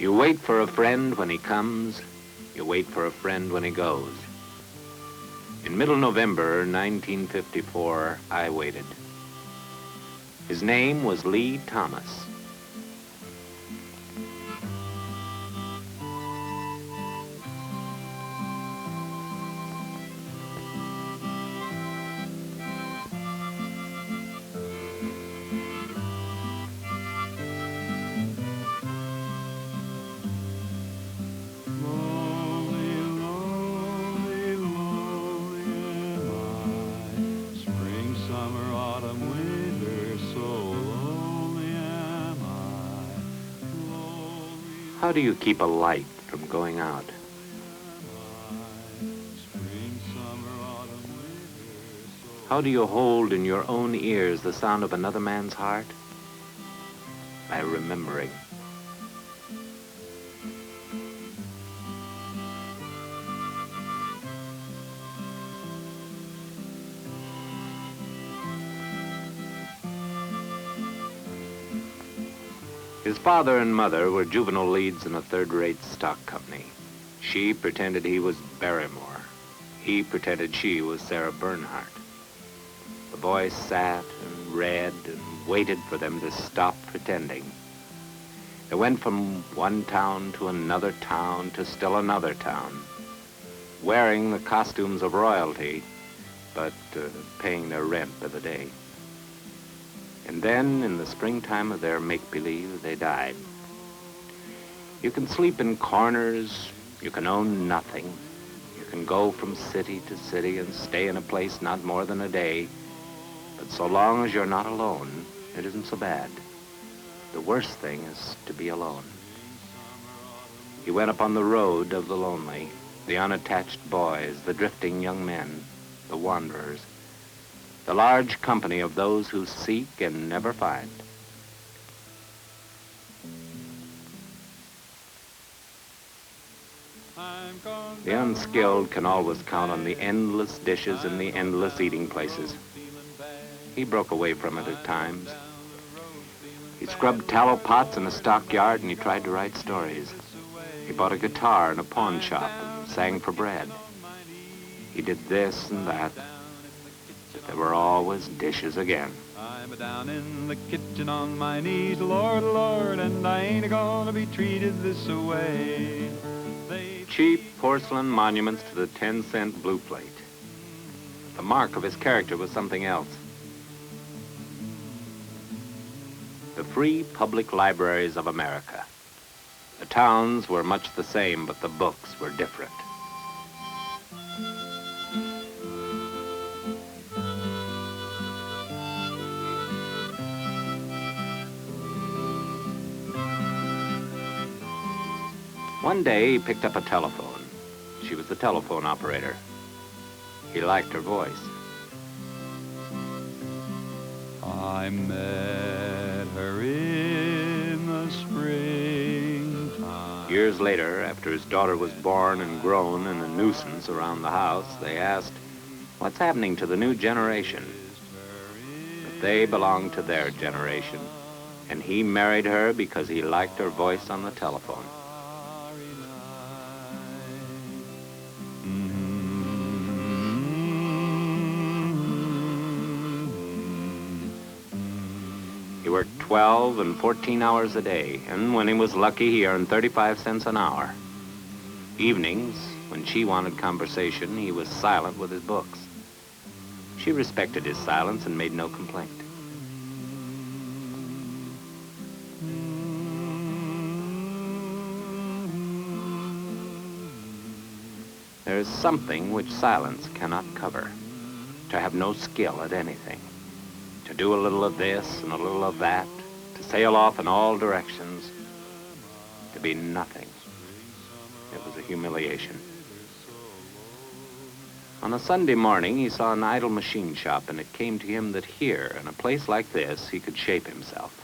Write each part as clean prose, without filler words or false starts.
You wait for a friend when he comes, you wait for a friend when he goes. In middle November 1954, I waited. His name was Lee Thomas. How do you keep a light from going out? How do you hold in your own ears the sound of another man's heart? By remembering. His father and mother were juvenile leads in a third-rate stock company. She pretended he was Barrymore. He pretended she was Sarah Bernhardt. The boy sat and read and waited for them to stop pretending. They went from one town to still another town, wearing the costumes of royalty, but paying their rent by the day. And then, in the springtime of their make-believe, they died. You can sleep in corners, you can own nothing, you can go from city to city and stay in a place not more than a day, but so long as you're not alone, it isn't so bad. The worst thing is to be alone. He went upon the road of the lonely, the unattached boys, the drifting young men, the wanderers, the large company of those who seek and never find. The unskilled can always count on the endless dishes and the endless eating places. He broke away from it at times. He scrubbed tallow pots in a stockyard and he tried to write stories. He bought a guitar in a pawn shop and sang for bread. He did this and that. There were always dishes again. I'm down in the kitchen on my knees, Lord, Lord, and I ain't gonna be treated this way. Cheap porcelain monuments to the 10-cent blue plate. The mark of his character was something else. The free public libraries of America. The towns were much the same, but the books were different. One day, he picked up a telephone. She was the telephone operator. He liked her voice. I met her in the springtime. Years later, after his daughter was born and grown and a nuisance around the house, they asked, what's happening to the new generation? But they belonged to their generation, and he married her because he liked her voice on the telephone. He worked 12 and 14 hours a day, and when he was lucky, he earned 35 cents an hour. Evenings, when she wanted conversation, he was silent with his books. She respected his silence and made no complaint. There is something which silence cannot cover, to have no skill at anything. To do a little of this and a little of that, to sail off in all directions, to be nothing. It was a humiliation. On a Sunday morning, he saw an idle machine shop, and it came to him that here, in a place like this, he could shape himself.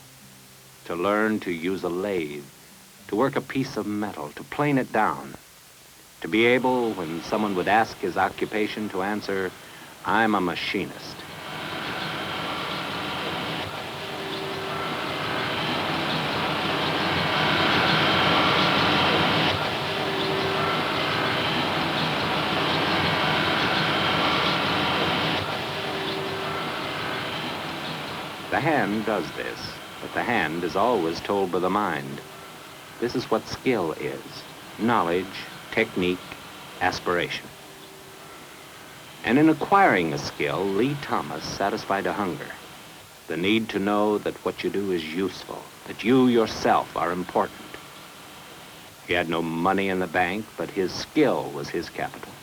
To learn to use a lathe, to work a piece of metal, to plane it down. To be able, when someone would ask his occupation, to answer, I'm a machinist. The hand does this, but the hand is always told by the mind. This is what skill is: knowledge, technique, aspiration. And in acquiring a skill, Lee Thomas satisfied a hunger, the need to know that what you do is useful, that you yourself are important. He had no money in the bank, but his skill was his capital,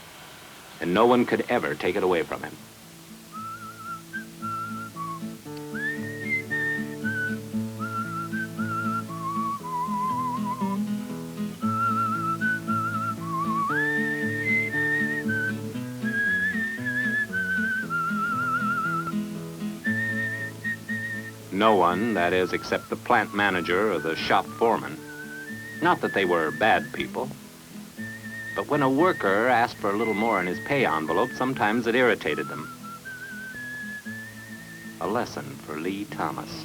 and no one could ever take it away from him. No one, that is, except the plant manager or the shop foreman. Not that they were bad people, but when a worker asked for a little more in his pay envelope, sometimes it irritated them. A lesson for Lee Thomas.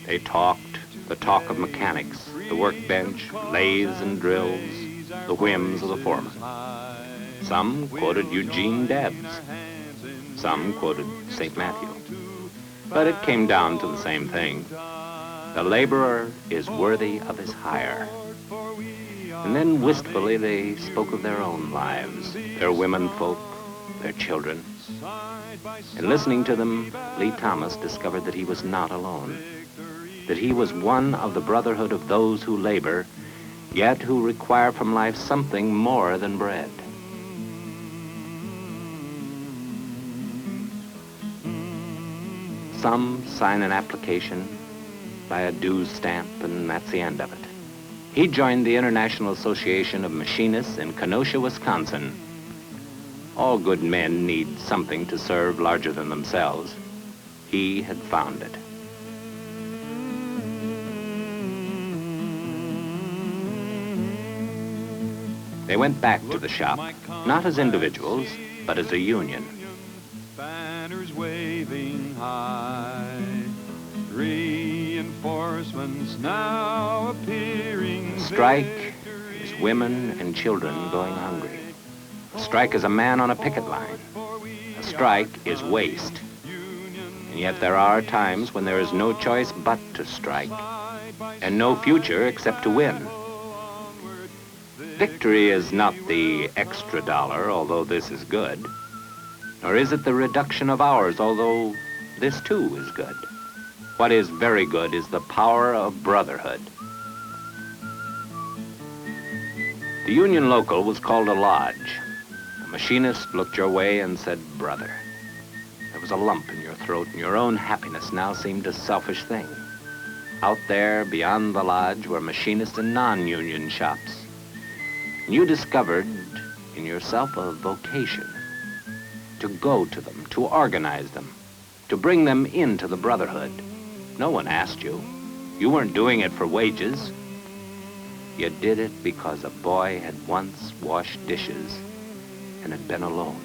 They talked, the talk of mechanics, the workbench, lathes and drills, the whims of the foreman. Some quoted Eugene Debs. Some quoted St. Matthew. But it came down to the same thing. The laborer is worthy of his hire. And then wistfully they spoke of their own lives, their women folk, their children. And listening to them, Lee Thomas discovered that he was not alone, that he was one of the brotherhood of those who labor, yet who require from life something more than bread. Some sign an application, buy a dues stamp, and that's the end of it. He joined the International Association of Machinists in Kenosha, Wisconsin. All good men need something to serve larger than themselves. He had found it. They went back to the shop, not as individuals, but as a union. Banners waving high, reinforcements now appearing. A strike is women and children going hungry. A strike is a man on a picket line. A strike is waste. And yet there are times when there is no choice but to strike, and no future except to win. Victory is not the extra dollar, although this is good, nor is it the reduction of hours, although this too is good. What is very good is the power of brotherhood. The union local was called a lodge. A machinist looked your way and said, "Brother." There was a lump in your throat, and your own happiness now seemed a selfish thing. Out there, beyond the lodge, were machinist and non-union shops. You discovered in yourself a vocation to go to them, to organize them, to bring them into the brotherhood. No one asked you. You weren't doing it for wages. You did it because a boy had once washed dishes and had been alone.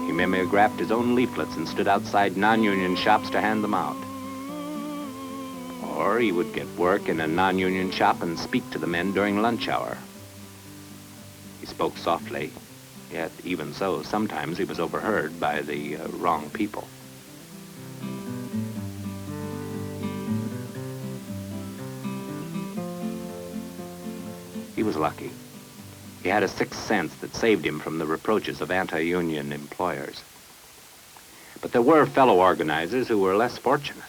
He mimeographed his own leaflets and stood outside non-union shops to hand them out. Or he would get work in a non-union shop and speak to the men during lunch hour. He spoke softly, yet even so, sometimes he was overheard by the wrong people. He was lucky. He had a sixth sense that saved him from the reproaches of anti-union employers. But there were fellow organizers who were less fortunate.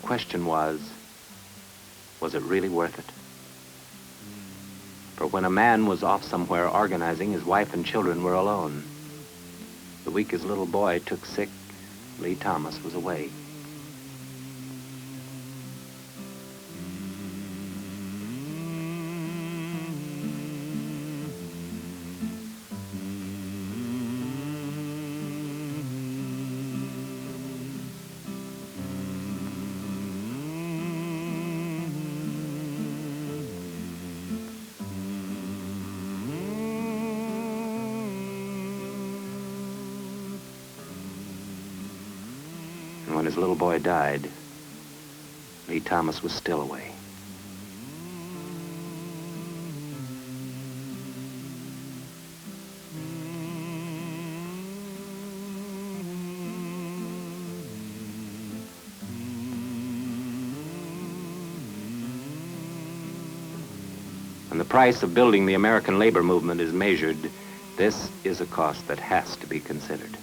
Question was it really worth it? For for when a man was off somewhere organizing, his wife and children were alone. The week his little boy took sick, Lee Thomas was away. And when his little boy died, Lee Thomas was still away. When the price of building the American labor movement is measured, this is a cost that has to be considered.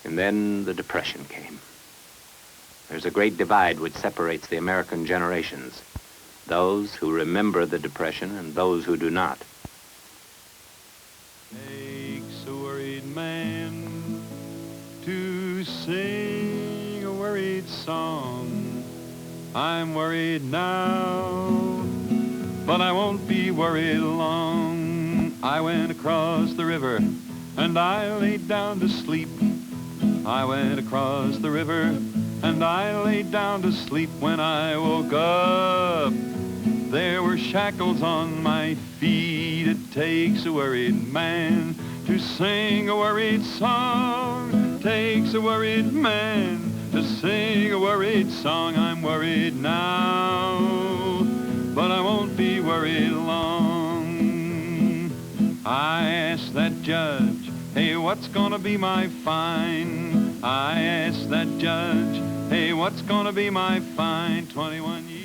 And then the Depression came. There's a great divide which separates the American generations, those who remember the Depression and those who do not. Takes a worried man to sing a worried song. I'm worried now, but I won't be worried long. I went across the river and I laid down to sleep. I went across the river and I laid down to sleep. When I woke up, there were shackles on my feet. It takes a worried man to sing a worried song. Takes a worried man to sing a worried song. I'm worried now, but I won't be worried long. I asked that judge, hey, what's gonna be my fine? I asked that judge, hey, what's gonna be my fine? 21 years.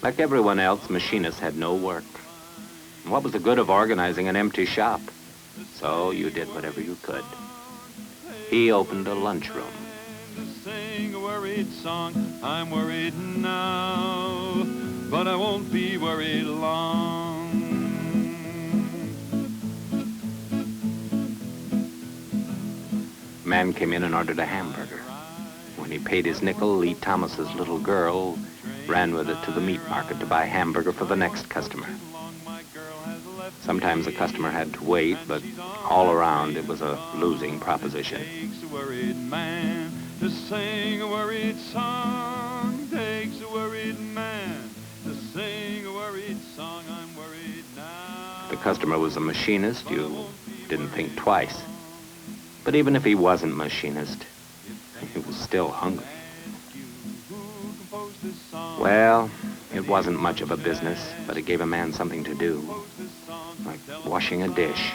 Like everyone else, machinists had no work. And what was the good of organizing an empty shop? So you did whatever you could. He opened a lunchroom. To sing a worried song, I'm worried now, but I won't be worried long. A man came in and ordered a hamburger. When he paid his nickel, Lee Thomas's little girl ran with it to the meat market to buy hamburger for the next customer. Sometimes the customer had to wait, but all around it was a losing proposition. Takes a worried man to sing a worried song. Takes a worried man to sing a worried song. I'm worried now. If the customer was a machinist, you didn't think twice. But even if he wasn't a machinist, he was still hungry. Well, it wasn't much of a business, but it gave a man something to do, like washing a dish.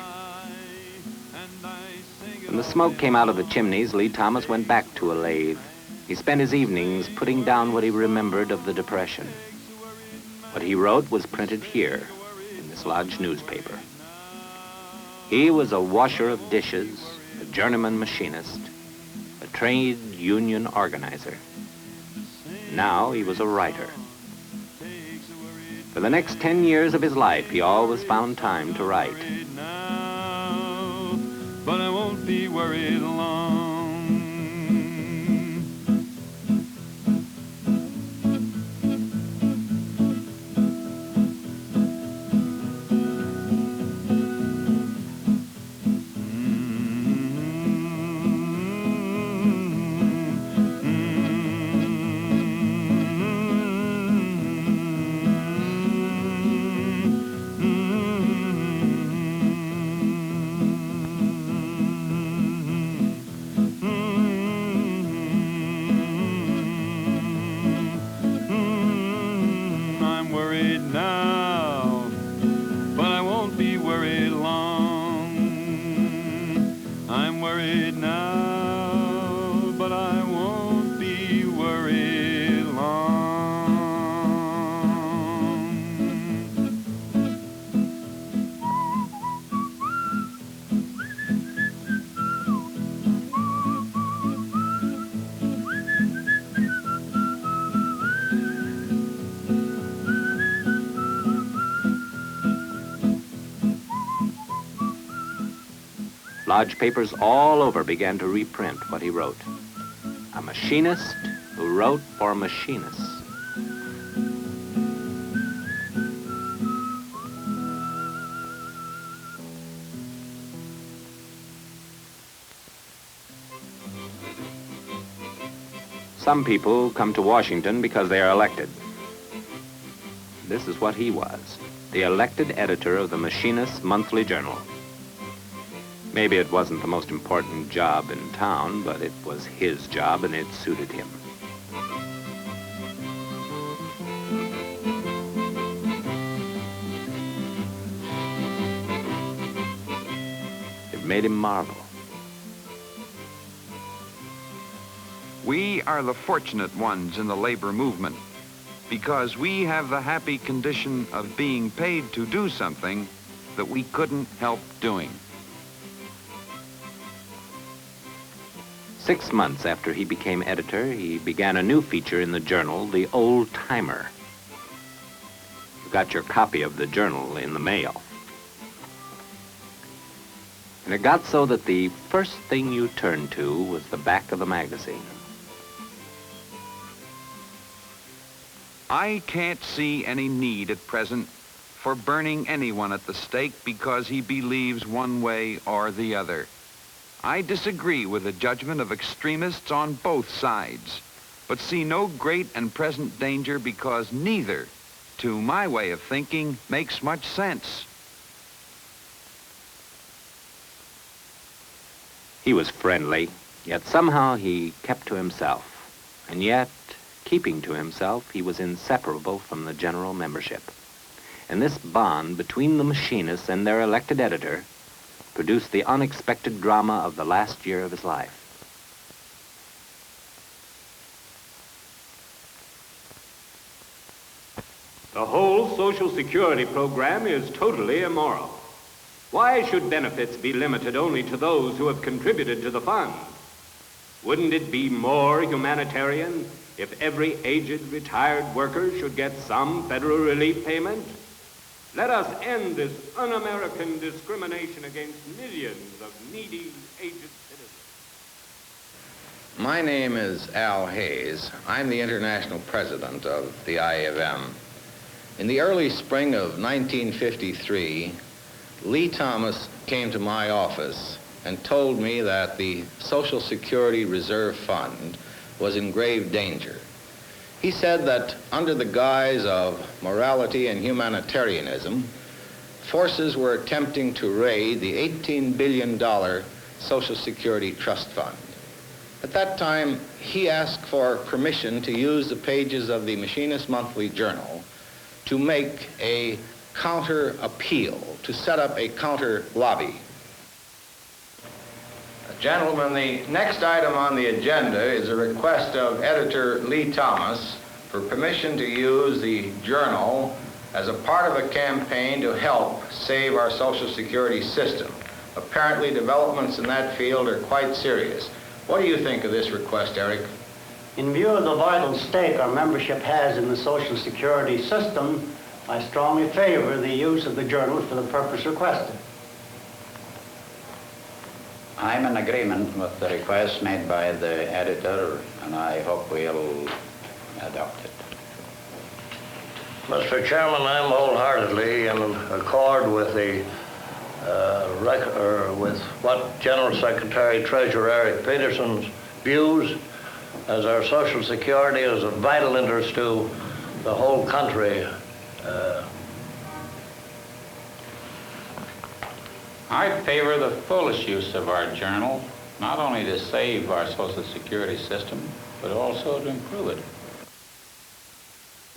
When the smoke came out of the chimneys, Lee Thomas went back to a lathe. He spent his evenings putting down what he remembered of the Depression. What he wrote was printed here in this lodge newspaper. He was a washer of dishes, a journeyman machinist, a trade union organizer. Now he was a writer. For the next 10 years of his life, he always found time to write. Now, but I won't be worried long. Lodge papers all over began to reprint what he wrote. A machinist who wrote for machinists. Some people come to Washington because they are elected. This is what he was, the elected editor of the Machinist's Monthly Journal. Maybe it wasn't the most important job in town, but it was his job and it suited him. It made him marvel. We are the fortunate ones in the labor movement because we have the happy condition of being paid to do something that we couldn't help doing. 6 months after he became editor, he began a new feature in the journal, The Old Timer. You got your copy of the journal in the mail. And it got so that the first thing you turned to was the back of the magazine. I can't see any need at present for burning anyone at the stake because he believes one way or the other. I disagree with the judgment of extremists on both sides, but see no great and present danger because neither, to my way of thinking, makes much sense. He was friendly, yet somehow he kept to himself. And yet, keeping to himself, he was inseparable from the general membership. And this bond between the machinists and their elected editor produced the unexpected drama of the last year of his life. The whole Social Security program is totally immoral. Why should benefits be limited only to those who have contributed to the fund? Wouldn't it be more humanitarian if every aged retired worker should get some federal relief payment? Let us end this un-American discrimination against millions of needy aged citizens. My name is Al Hayes. I'm the international president of the IAFM. In the early spring of 1953, Lee Thomas came to my office and told me that the Social Security Reserve Fund was in grave danger. He said that under the guise of morality and humanitarianism, forces were attempting to raid the $18 billion Social Security Trust Fund. At that time, he asked for permission to use the pages of the Machinist Monthly Journal to make a counter-appeal, to set up a counter-lobby. Gentlemen, the next item on the agenda is a request of editor Lee Thomas for permission to use the journal as a part of a campaign to help save our Social Security system. Apparently, developments in that field are quite serious. What do you think of this request, Eric? In view of the vital stake our membership has in the Social Security system, I strongly favor the use of the journal for the purpose requested. I'm in agreement with the request made by the editor, and I hope we'll adopt it. Mr. Chairman, I'm wholeheartedly in accord with the with what General Secretary Treasurer Eric Peterson's views, as our Social Security is of vital interest to the whole country. I favor the fullest use of our journal, not only to save our Social Security system, but also to improve it.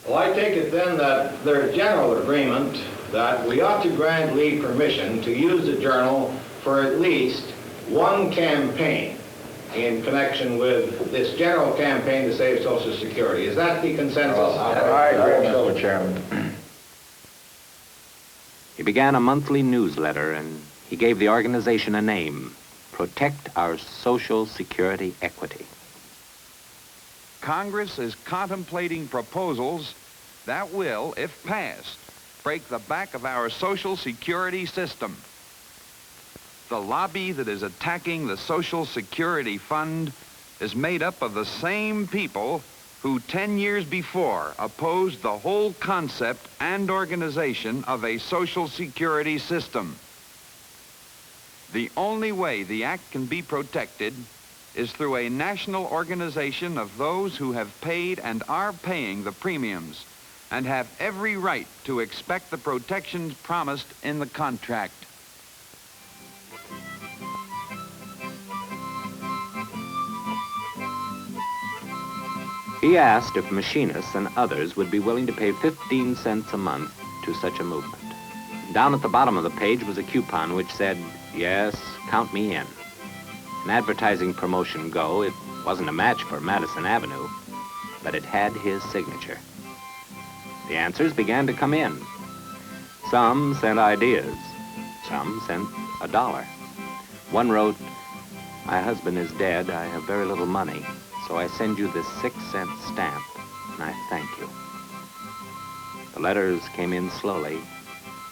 Well, I take it then that there's general agreement that we ought to grant Lee permission to use the journal for at least one campaign in connection with this general campaign to save Social Security. Is that the consensus? I agree so, Chairman. He began a monthly newsletter and he gave the organization a name, Protect Our Social Security Equity. Congress is contemplating proposals that will, if passed, break the back of our Social Security system. The lobby that is attacking the Social Security Fund is made up of the same people who 10 years before opposed the whole concept and organization of a Social Security system. The only way the act can be protected is through a national organization of those who have paid and are paying the premiums and have every right to expect the protections promised in the contract. He asked if machinists and others would be willing to pay 15 cents a month to such a movement. Down at the bottom of the page was a coupon which said, "Yes, count me in." An advertising promotion go, it wasn't a match for Madison Avenue, but it had his signature. The answers began to come in. Some sent ideas. Some sent $1. One wrote, "My husband is dead. I have very little money. So I send you this 6-cent stamp, and I thank you." The letters came in slowly,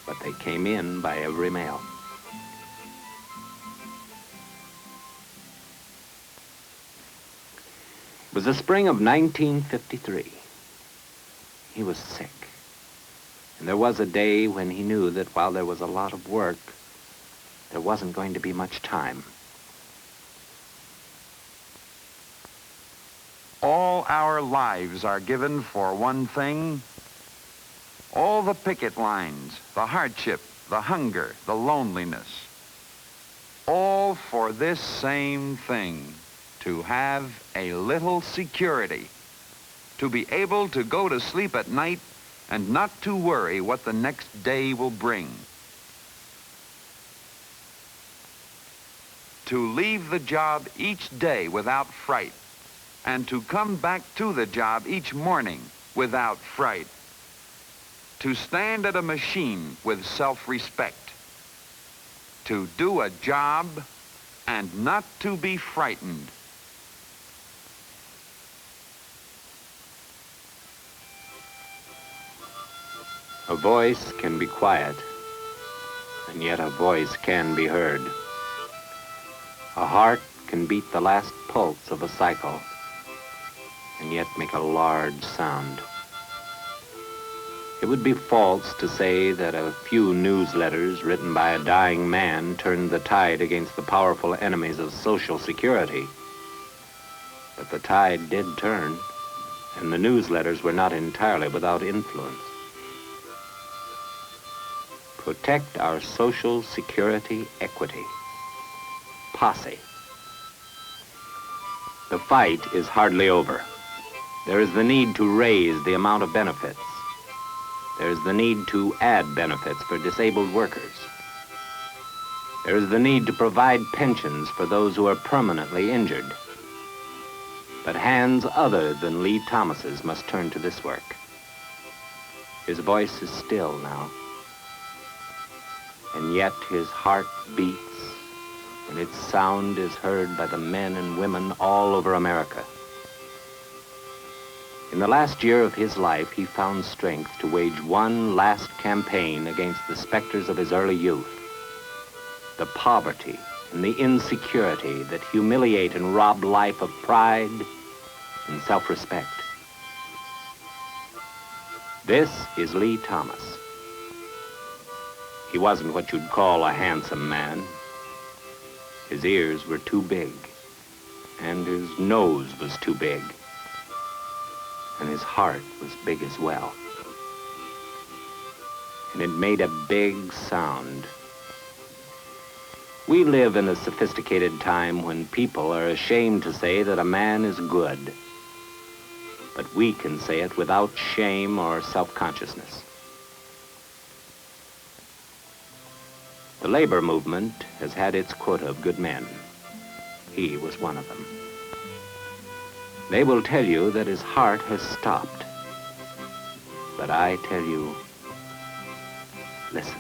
but they came in by every mail. It was the spring of 1953. He was sick, and there was a day when he knew that while there was a lot of work, there wasn't going to be much time. All our lives are given for one thing. All the picket lines, the hardship, the hunger, the loneliness. All for this same thing, to have a little security. To be able to go to sleep at night and not to worry what the next day will bring. To leave the job each day without fright, and to come back to the job each morning without fright. To stand at a machine with self-respect. To do a job and not to be frightened. A voice can be quiet, and yet a voice can be heard. A heart can beat the last pulse of a cycle, and yet make a large sound. It would be false to say that a few newsletters written by a dying man turned the tide against the powerful enemies of Social Security. But the tide did turn, and the newsletters were not entirely without influence. Protect our Social Security equity. POSSE. The fight is hardly over. There is the need to raise the amount of benefits. There is the need to add benefits for disabled workers. There is the need to provide pensions for those who are permanently injured. But hands other than Lee Thomas's must turn to this work. His voice is still now, and yet his heart beats, and its sound is heard by the men and women all over America. In the last year of his life, he found strength to wage one last campaign against the specters of his early youth. The poverty and the insecurity that humiliate and rob life of pride and self-respect. This is Lee Thomas. He wasn't what you'd call a handsome man. His ears were too big, and his nose was too big, and his heart was big as well. And it made a big sound. We live in a sophisticated time when people are ashamed to say that a man is good. But we can say it without shame or self-consciousness. The labor movement has had its quota of good men. He was one of them. They will tell you that his heart has stopped. But I tell you, listen.